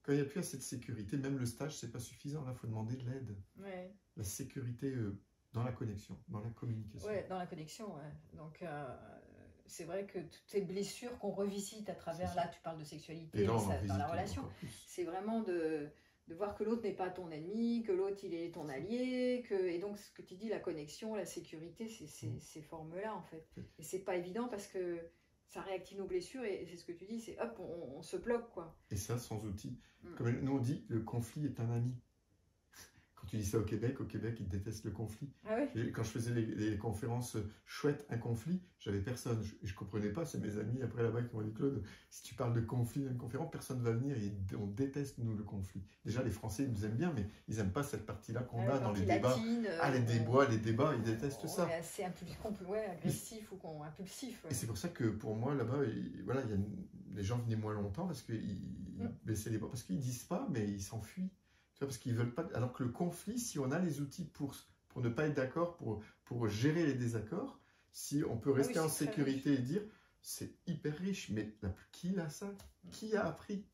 quand il n'y a plus assez de sécurité, même le stage, c'est pas suffisant, là, il faut demander de l'aide. Ouais. La sécurité dans la connexion, dans la communication. Oui, dans la connexion, ouais. Donc, c'est vrai que toutes ces blessures qu'on revisite à travers, là, tu parles de sexualité, dans la relation, c'est vraiment de voir que l'autre n'est pas ton ennemi, que l'autre, il est ton allié, et donc, ce que tu dis, la connexion, la sécurité, c'est ces formes-là, en fait. Et c'est pas évident parce que ça réactive nos blessures, et c'est ce que tu dis, c'est hop, on se bloque, quoi. Et ça, sans outils. Comme nous, on dit, le conflit est un ami. Quand tu dis ça au Québec, ils détestent le conflit. Ah oui. Quand je faisais les conférences chouettes, un conflit, j'avais personne. Je ne comprenais pas, c'est mes amis après là-bas qui m'ont dit, Claude, si tu parles de conflit dans une conférence, personne ne va venir, et on déteste, nous, le conflit. Déjà, les Français, ils nous aiment bien, mais ils n'aiment pas cette partie-là qu'on a dans les débats. Les débats, ils détestent ça. C'est agressif ou impulsif. Ouais. Et c'est pour ça que pour moi, là-bas, les gens venaient moins longtemps parce qu'ils baissaient les bras, parce qu'ils ne disent pas, mais ils s'enfuient. Parce qu'ils veulent pas. Alors que le conflit, si on a les outils pour ne pas être d'accord, pour gérer les désaccords, si on peut rester en sécurité et dire c'est hyper riche, mais qui a ça? Qui a appris?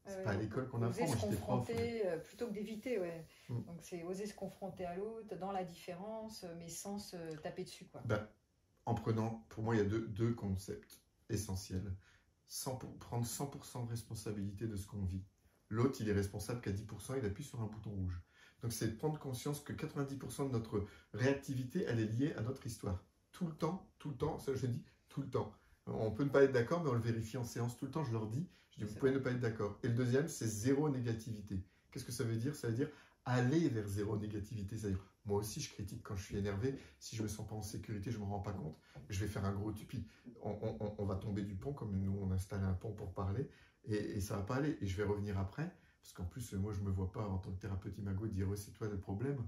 C'est pas à l'école qu'on apprend. Oser se Moi, j'étais prof. confronter plutôt que d'éviter, ouais. Mm. Donc c'est oser se confronter à l'autre dans la différence, mais sans se taper dessus, quoi. Ben, en prenant, pour moi, il y a deux concepts essentiels. Prendre 100% de responsabilité de ce qu'on vit. L'autre, il est responsable qu'à 10%, il appuie sur un bouton rouge. Donc c'est de prendre conscience que 90% de notre réactivité, elle est liée à notre histoire. Tout le temps, ça je dis tout le temps. On peut ne pas être d'accord, mais on le vérifie en séance tout le temps, je leur dis, vous pouvez ne pas être d'accord. Et le deuxième, c'est zéro négativité. Qu'est-ce que ça veut dire? Ça veut dire aller vers zéro négativité. C'est-à-dire, moi aussi, je critique quand je suis énervé. Si je ne me sens pas en sécurité, je ne me rends pas compte. Je vais faire un gros tupi. On va tomber du pont, comme nous, on installe un pont pour parler, et ça ne va pas aller. Et je vais revenir après. Parce qu'en plus, moi, je ne me vois pas en tant que thérapeute imago dire c'est toi le problème.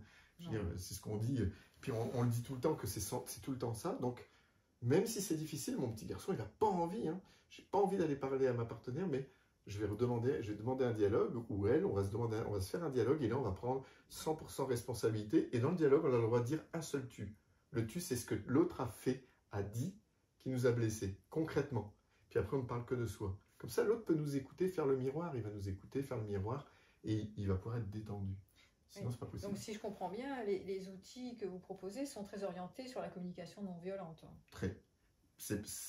C'est ce qu'on dit. Puis on le dit tout le temps que c'est tout le temps ça. Donc, même si c'est difficile, mon petit garçon, il n'a pas envie. Je n'ai pas envie d'aller parler à ma partenaire, mais je vais demander un dialogue où on va se faire un dialogue et là, on va prendre 100% responsabilité. Et dans le dialogue, on a le droit de dire un seul tu. Le tu, c'est ce que l'autre a fait, a dit, qui nous a blessés, concrètement. Puis après, on ne parle que de soi. Comme ça, l'autre peut nous écouter, faire le miroir. Il va nous écouter, faire le miroir et il va pouvoir être détendu. Sinon, c'est pas possible. Donc, si je comprends bien, les outils que vous proposez sont très orientés sur la communication non violente. Très.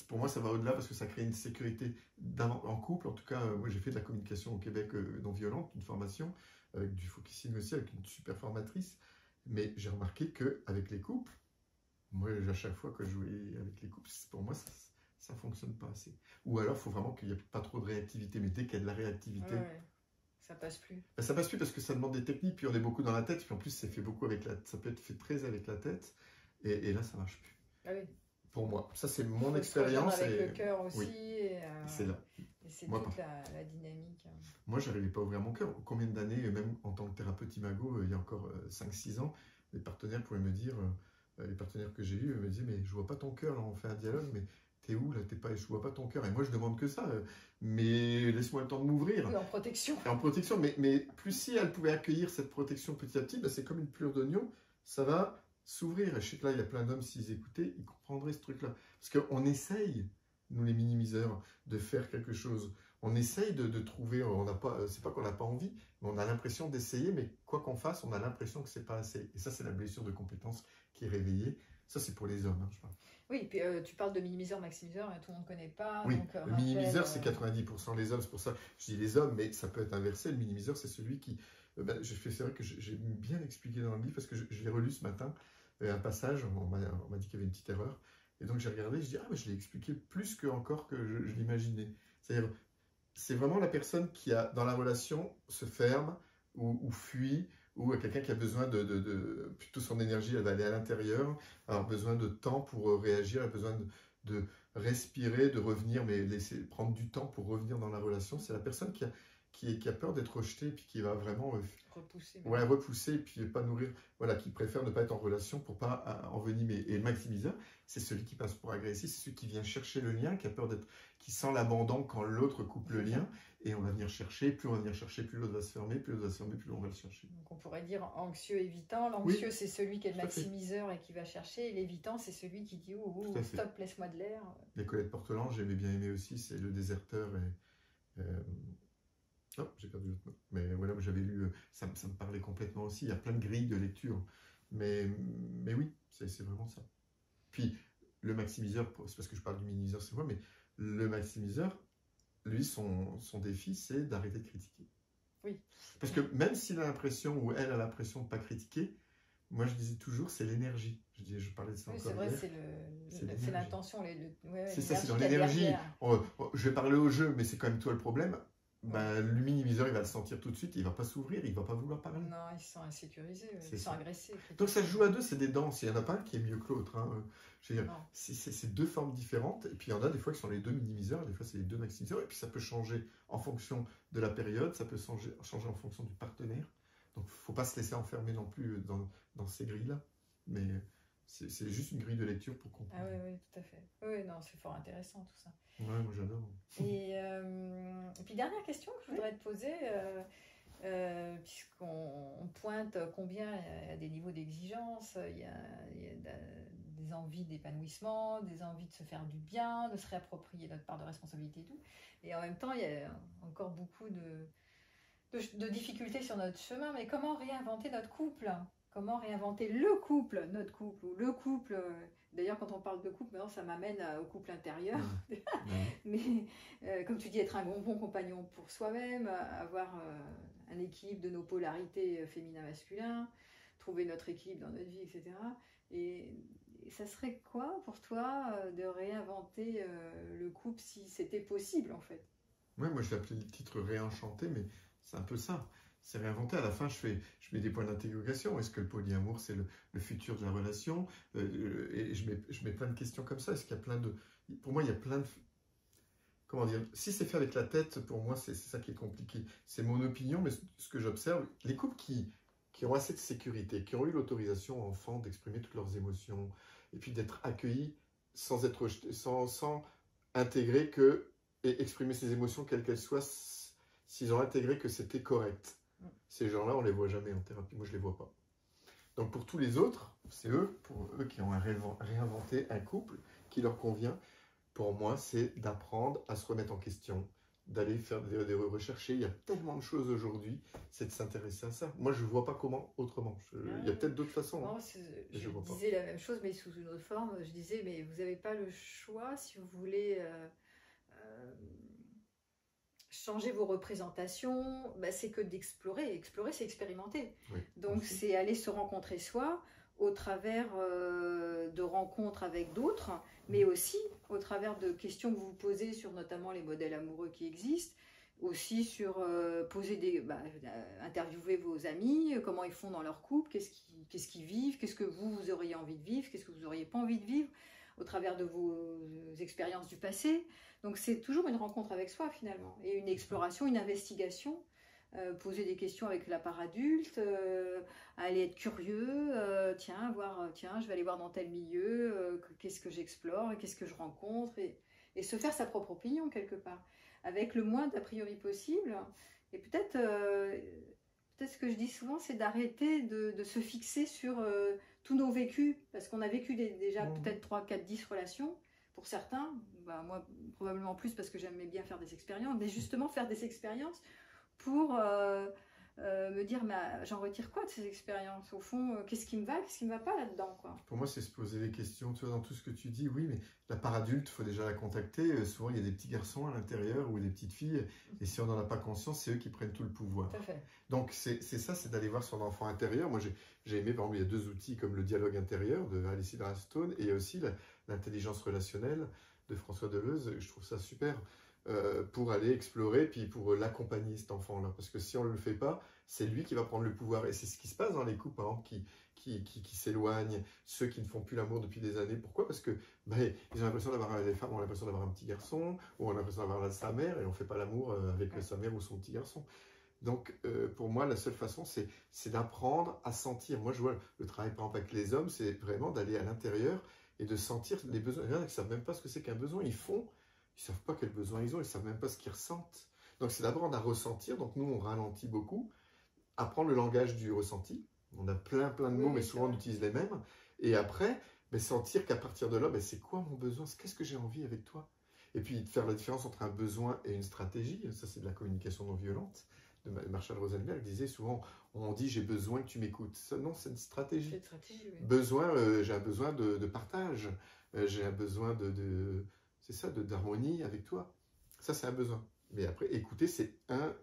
Pour moi, ça va au-delà parce que ça crée une sécurité en couple. En tout cas, moi, j'ai fait de la communication au Québec non violente, une formation, avec du focusing aussi, avec une super formatrice. Mais j'ai remarqué qu'avec les couples, moi, à chaque fois que je jouais avec les couples, pour moi, ça ne fonctionne pas assez. Ou alors, il faut vraiment qu'il n'y ait pas trop de réactivité. Mais dès qu'il y a de la réactivité, ça passe plus. Ça passe plus parce que ça demande des techniques, puis on est beaucoup dans la tête, puis en plus, c'est fait beaucoup ça peut être fait très avec la tête, et là, ça marche plus. Ah oui. Pour moi, ça c'est mon expérience. Avec le cœur aussi. Oui. Et c'est là. Et c'est toute la dynamique. Moi, j'arrivais pas à ouvrir mon cœur. Combien d'années, même en tant que thérapeute imago, il y a encore 5-6 ans, les partenaires pouvaient me dire, les partenaires que j'ai eus me disaient, mais je vois pas ton cœur, là, on fait un dialogue, mais t'es où là, je vois pas ton cœur. Et moi, je demande que ça, mais laisse-moi le temps de m'ouvrir. Oui, en protection. Et en protection, mais plus si elle pouvait accueillir cette protection petit à petit, ben, c'est comme une plure d'oignon, ça va s'ouvrir. Et je sais que là, il y a plein d'hommes, s'ils écoutaient, ils comprendraient ce truc-là. Parce qu'on essaye, nous les minimiseurs, de faire quelque chose. On essaye de trouver, c'est pas qu'on n'a pas envie, mais on a l'impression d'essayer, mais quoi qu'on fasse, on a l'impression que c'est pas assez. Et ça, c'est la blessure de compétence qui est réveillée. Ça, c'est pour les hommes, je parle. Oui, puis tu parles de minimiseur, maximiseur, tout le monde ne connaît pas. Oui, donc, le minimiseur, c'est 90% les hommes, c'est pour ça que je dis les hommes, mais ça peut être inversé. Le minimiseur, c'est celui qui... c'est vrai que j'ai bien expliqué dans le livre, parce que je l'ai relu ce matin, un passage, on m'a dit qu'il y avait une petite erreur, et donc j'ai regardé, je dis, mais je l'ai expliqué plus que encore que je l'imaginais. C'est-à-dire, c'est vraiment la personne qui, dans la relation, se ferme ou fuit, ou quelqu'un qui a besoin plutôt son énergie, elle va aller à l'intérieur, avoir besoin de temps pour réagir, elle a besoin de respirer, de revenir, mais prendre du temps pour revenir dans la relation. C'est la personne qui a peur d'être rejetée, puis qui va vraiment repousser, puis pas nourrir, qui préfère ne pas être en relation pour pas envenimer. Et le maximiseur, c'est celui qui passe pour agressif, c'est celui qui vient chercher le lien, qui sent l'abandon quand l'autre coupe le lien, et on va venir chercher, plus on va venir chercher, plus l'autre va se fermer, plus l'autre va se fermer, plus on va le chercher. Donc on pourrait dire anxieux évitant. L'anxieux, c'est celui qui est le maximiseur et qui va chercher, et l'évitant, c'est celui qui dit stop, laisse-moi de l'air. Les Colette Portelan, j'aimais bien aimer aussi, c'est le déserteur et j'ai perdu l'autre mot. Mais voilà, j'avais lu, ça me parlait complètement aussi. Il y a plein de grilles de lecture. Mais oui, c'est vraiment ça. Puis, le maximiseur, c'est parce que je parle du minimiseur, c'est moi, mais le maximiseur, lui, son défi, c'est d'arrêter de critiquer. Oui. Parce que même s'il a l'impression, ou elle a l'impression de ne pas critiquer, moi je disais toujours, c'est l'énergie. Je parlais de ça encore hier. C'est l'intention. C'est ça, c'est dans l'énergie. Je vais parler au jeu, mais c'est quand même toi le problème. Le minimiseur, il va le sentir tout de suite, il ne va pas s'ouvrir, il ne va pas vouloir parler. Non, ils sont insécurisés, ils sont agressés. Donc ça se joue à deux, c'est des danses. Il n'y en a pas un qui est mieux que l'autre. C'est deux formes différentes. Et puis il y en a des fois qui sont les deux minimiseurs, des fois c'est les deux maximiseurs. Et puis ça peut changer en fonction de la période, ça peut changer en fonction du partenaire. Donc il ne faut pas se laisser enfermer non plus dans ces grilles-là. Mais c'est juste une grille de lecture pour comprendre. Ah oui, tout à fait. Oui, non, c'est fort intéressant tout ça. Ouais, moi j'adore. Et puis dernière question que je voudrais te poser, puisqu'on pointe combien il y a des niveaux d'exigence, il y a des envies d'épanouissement, des envies de se faire du bien, de se réapproprier notre part de responsabilité et tout. Et en même temps, il y a encore beaucoup de difficultés sur notre chemin, mais comment réinventer notre couple? Comment réinventer le couple, notre couple, ou le couple. D'ailleurs, quand on parle de couple, maintenant, ça m'amène au couple intérieur. Mais comme tu dis, être un bon compagnon pour soi-même, avoir un équilibre de nos polarités féminin-masculin, trouver notre équilibre dans notre vie, etc. Et ça serait quoi pour toi de réinventer le couple si c'était possible, en fait? Ouais, moi je l'ai appelé le titre réenchanté, mais c'est un peu ça. C'est réinventé. À la fin, je mets des points d'interrogation. Est-ce que le polyamour, c'est le futur de la relation? Et je mets plein de questions comme ça. Est-ce qu'il y a plein de... Pour moi, il y a plein de... Comment dire? Si c'est fait avec la tête, pour moi, c'est ça qui est compliqué. C'est mon opinion, mais ce que j'observe, les couples qui ont assez de sécurité, qui ont eu l'autorisation enfant d'exprimer toutes leurs émotions, et puis d'être accueillis sans être rejetés, sans intégrer que... et exprimer ses émotions, quelles qu'elles soient, s'ils ont intégré que c'était correct. Ces gens-là, on ne les voit jamais en thérapie. Moi, je ne les vois pas. Donc, pour tous les autres, c'est pour eux qui ont réinventé un couple qui leur convient. Pour moi, c'est d'apprendre à se remettre en question, d'aller faire des rechercher. Il y a tellement de choses aujourd'hui, c'est de s'intéresser à ça. Moi, je ne vois pas comment autrement. Il y a peut-être d'autres façons. Non, je disais la même chose, mais sous une autre forme. Je disais, mais vous n'avez pas le choix si vous voulez... changer vos représentations, c'est que d'explorer. Explorer, c'est expérimenter. Oui, donc, c'est aller se rencontrer soi au travers de rencontres avec d'autres, mais aussi au travers de questions que vous vous posez sur notamment les modèles amoureux qui existent, aussi sur interviewer vos amis, comment ils font dans leur couple, qu'est-ce qu'ils vivent, qu'est-ce que vous auriez envie de vivre, qu'est-ce que vous n'auriez pas envie de vivre, au travers de vos expériences du passé. Donc c'est toujours une rencontre avec soi finalement, et une exploration, une investigation, poser des questions avec la part adulte, aller être curieux, tiens, je vais aller voir dans tel milieu, qu'est-ce que j'explore, qu'est-ce que je rencontre, et se faire sa propre opinion quelque part, avec le moins d'a priori possible. Et peut-être ce que je dis souvent, c'est d'arrêter de se fixer sur tous nos vécus, parce qu'on a vécu déjà peut-être 3, 4, 10 relations, pour certains, moi probablement plus parce que j'aimais bien faire des expériences, mais justement faire des expériences pour me dire, j'en retire quoi de ces expériences? Au fond, qu'est-ce qui me va, qu'est-ce qui ne me va pas là-dedans, quoi? Pour moi, c'est se poser des questions. Tu vois, dans tout ce que tu dis, oui, mais la part adulte, il faut déjà la contacter. Souvent, il y a des petits garçons à l'intérieur ou des petites filles, et si on n'en a pas conscience, c'est eux qui prennent tout le pouvoir. Tout à fait. Donc, c'est ça, c'est d'aller voir son enfant intérieur. Moi, j'ai aimé, par exemple, il y a 2 outils comme le dialogue intérieur de Alice Stone, et il y a aussi l'intelligence relationnelle de François Deleuze. Je trouve ça super. Pour aller explorer, puis pour l'accompagner, cet enfant-là. Parce que si on ne le fait pas, c'est lui qui va prendre le pouvoir. Et c'est ce qui se passe dans les couples, par exemple, qui s'éloignent, ceux qui ne font plus l'amour depuis des années. Pourquoi? Parce que ils ont l'impression les femmes ont l'impression d'avoir un petit garçon, ou ont l'impression d'avoir sa mère, et on ne fait pas l'amour avec sa mère ou son petit garçon. Donc, pour moi, la seule façon, c'est d'apprendre à sentir. Moi, je vois le travail, par exemple, avec les hommes, c'est vraiment d'aller à l'intérieur et de sentir les besoins. Il y en a qui ne savent même pas ce que c'est qu'un besoin. Ils ne savent pas quels besoins ils ont, ils ne savent même pas ce qu'ils ressentent. Donc, c'est d'apprendre à ressentir. Donc, nous, on ralentit beaucoup. Apprendre le langage du ressenti. On a plein de mots, mais souvent, on utilise les mêmes. Et après, sentir qu'à partir de là, c'est quoi mon besoin? Qu'est-ce que j'ai envie avec toi? Et puis, faire la différence entre un besoin et une stratégie. Ça, c'est de la communication non violente. De Marshall Rosenberg disait souvent, on dit j'ai besoin que tu m'écoutes. Ça, non, c'est une stratégie. C'est une stratégie, oui. J'ai un besoin de partage. J'ai un besoin c'est ça, d'harmonie avec toi. Ça, c'est un besoin. Mais après, écouter, c'est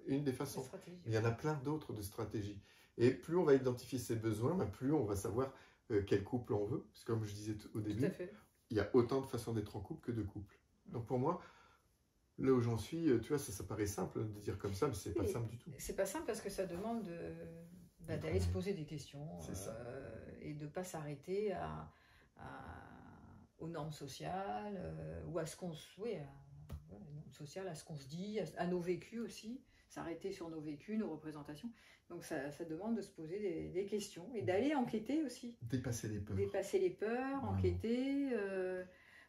une des façons. Il y en a plein d'autres de stratégies. Et plus on va identifier ses besoins, plus on va savoir quel couple on veut. Parce que comme je disais au début, il y a autant de façons d'être en couple que de couples. Donc pour moi, là où j'en suis, tu vois, ça paraît simple de dire comme ça, mais c'est pas simple du tout. C'est pas simple parce que ça demande d'aller se poser des questions et de ne pas s'arrêter aux normes sociales ou à ce qu'on à ce qu'on se dit, à nos vécus aussi, s'arrêter sur nos vécus, nos représentations. Donc ça demande de se poser des questions et d'aller enquêter aussi. Dépasser les peurs. Dépasser les peurs, enquêter,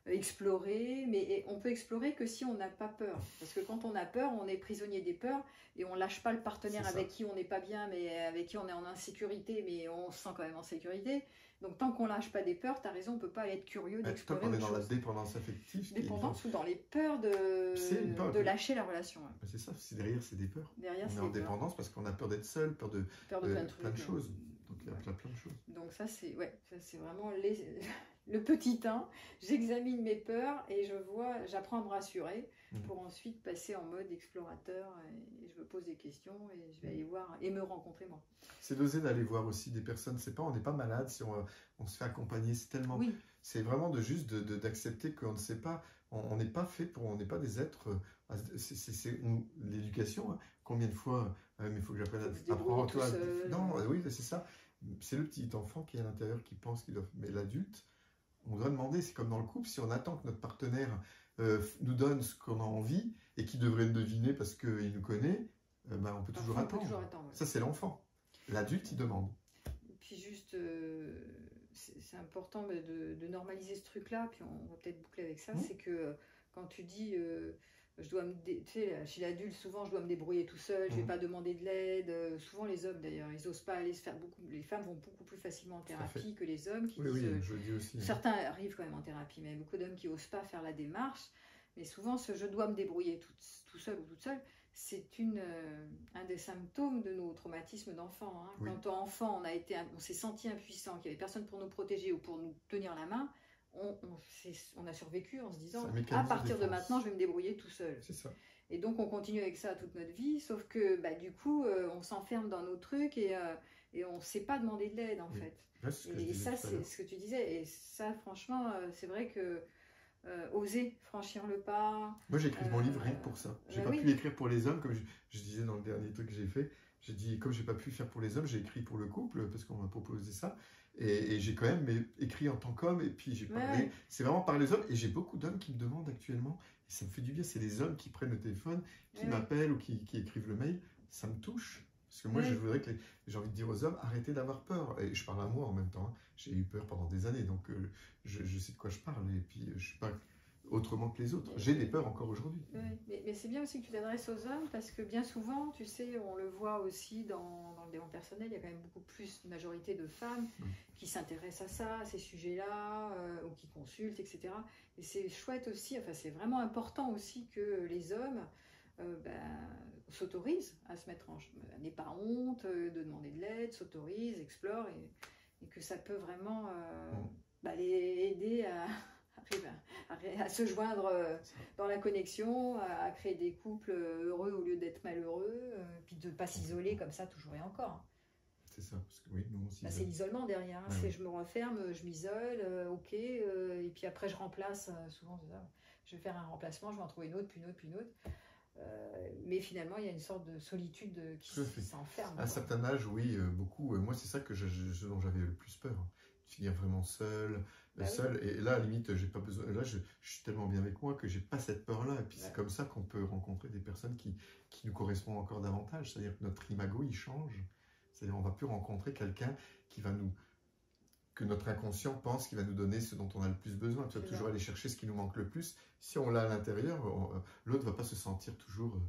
explorer, mais on peut explorer que si on n'a pas peur. Parce que quand on a peur, on est prisonnier des peurs et on lâche pas le partenaire avec qui on n'est pas bien, mais avec qui on est en insécurité, mais on se sent quand même en sécurité. Donc tant qu'on lâche pas des peurs, tu as raison, on peut pas être curieux d'explorer autre chose. Tant qu'on est dans la dépendance affective. Dépendance ou dans les peurs de lâcher la relation. Ouais. C'est ça, derrière c'est des peurs. Derrière, on est en dépendance parce qu'on a peur d'être seul, peur de plein de choses. Donc il y a plein de choses. Donc ça c'est vraiment le petit 1. J'examine mes peurs et j'apprends à me rassurer pour ensuite passer en mode explorateur et je me pose des questions et je vais aller voir et me rencontrer moi. C'est d'oser d'aller voir aussi des personnes. On n'est pas malade si on se fait accompagner. C'est tellement. Oui. C'est vraiment d'accepter qu'on ne sait pas. On n'est pas fait on n'est pas des êtres. C'est l'éducation. Hein. Combien de fois mais il faut que j'apprenne à apprendre toi. Non, oui, c'est ça. C'est le petit enfant qui est à l'intérieur qui pense qu'il doit. Mais l'adulte, on doit demander. C'est comme dans le couple. Si on attend que notre partenaire nous donne ce qu'on a envie et qu'il devrait le deviner parce qu'il nous connaît, on peut toujours attendre. Ouais. Ça, c'est l'enfant. L'adulte, il demande. Et puis juste, c'est important de normaliser ce truc-là, puis on va peut-être boucler avec ça, c'est que quand tu dis, chez l'adulte, souvent je dois me débrouiller tout seul, je ne vais pas demander de l'aide, souvent les hommes d'ailleurs, ils n'osent pas aller se faire les femmes vont beaucoup plus facilement en thérapie que les hommes. Qui disent, je le dis aussi. Certains arrivent quand même en thérapie, mais il y a beaucoup d'hommes qui n'osent pas faire la démarche, mais souvent ce je dois me débrouiller tout seul ou toute seule, c'est un des symptômes de nos traumatismes d'enfant. Hein. Oui. Quand enfant, on s'est senti impuissant, qu'il n'y avait personne pour nous protéger ou pour nous tenir la main, on a survécu en se disant à partir de maintenant, je vais me débrouiller tout seul. C'est ça. Et donc, on continue avec ça toute notre vie, sauf que du coup, on s'enferme dans nos trucs et on ne sait pas demander de l'aide en fait. Là, et ça, c'est ce que tu disais. Et ça, franchement, c'est vrai que oser franchir le pas. Moi, j'ai écrit mon livre rien que pour ça. J'ai pas pu écrire pour les hommes, comme je disais dans le dernier truc que j'ai fait. J'ai dit, comme j'ai pas pu faire pour les hommes, j'ai écrit pour le couple, parce qu'on m'a proposé ça. Et j'ai quand même écrit en tant qu'homme, et puis j'ai parlé. Ouais. C'est vraiment par les hommes, et j'ai beaucoup d'hommes qui me demandent actuellement, et ça me fait du bien, c'est les hommes qui prennent le téléphone, qui m'appellent ou qui écrivent le mail. Ça me touche. Parce que moi, je voudrais j'ai envie de dire aux hommes, arrêtez d'avoir peur. Et je parle à moi en même temps. Hein. J'ai eu peur pendant des années, donc je sais de quoi je parle. Et puis, je ne suis pas autrement que les autres. J'ai des peurs encore aujourd'hui. Oui, mais c'est bien aussi que tu t'adresses aux hommes, parce que bien souvent, tu sais, on le voit aussi dans le développement personnel, il y a quand même beaucoup plus de majorité de femmes qui s'intéressent à ça, à ces sujets-là, ou qui consultent, etc. Et c'est chouette aussi, enfin, c'est vraiment important aussi que les hommes s'autorise à se mettre n'aie pas honte de demander de l'aide, s'autorise, explore et que ça peut vraiment les aider à se joindre dans la connexion, à créer des couples heureux au lieu d'être malheureux, puis de ne pas s'isoler comme ça toujours et encore. C'est ça, parce que oui, nous aussi. C'est l'isolement derrière, hein. C'est je me referme, je m'isole, ok, et puis après je remplace, souvent c'est ça, je vais faire un remplacement, je vais en trouver une autre, puis une autre, puis une autre. Mais finalement, il y a une sorte de solitude qui s'enferme. À un certain âge, oui, beaucoup. Moi, c'est ça ce dont j'avais le plus peur. Finir vraiment seul. Oui. Et là, à la limite, j'ai pas besoin. Là, je suis tellement bien avec moi que j'ai pas cette peur-là. Et puis, c'est comme ça qu'on peut rencontrer des personnes qui nous correspondent encore davantage. C'est-à-dire que notre imago, il change. C'est-à-dire qu'on va plus rencontrer quelqu'un que notre inconscient pense qu'il va nous donner ce dont on a le plus besoin. Tu vas toujours aller chercher ce qui nous manque le plus. Si on l'a à l'intérieur, l'autre ne va pas se sentir toujours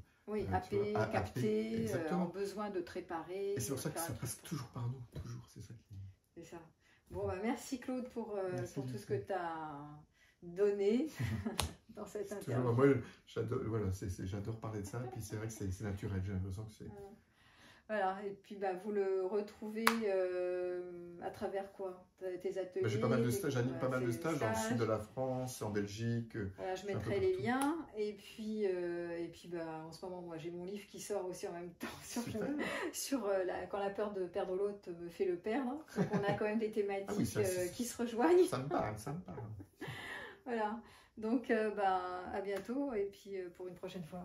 happé, capté, en besoin de te réparer. Et c'est pour ça que ça passe toujours par nous. Toujours, c'est ça qui... C'est ça. Bon, merci Claude pour tout ce que tu as donné dans cette interview. Moi, j'adore parler de ça. Et puis c'est vrai que c'est naturel. J'ai l'impression que c'est... Voilà, et puis vous le retrouvez à travers quoi? Tes ateliers? J'ai pas mal de stages, j'anime pas mal de stages dans le sud de la France, en Belgique. Voilà, je mettrai les liens. Et puis en ce moment, moi j'ai mon livre qui sort aussi en même temps quand la peur de perdre l'autre me fait le perdre. Donc on a quand même des thématiques qui se rejoignent. Ça me parle. Voilà, donc à bientôt et puis pour une prochaine fois.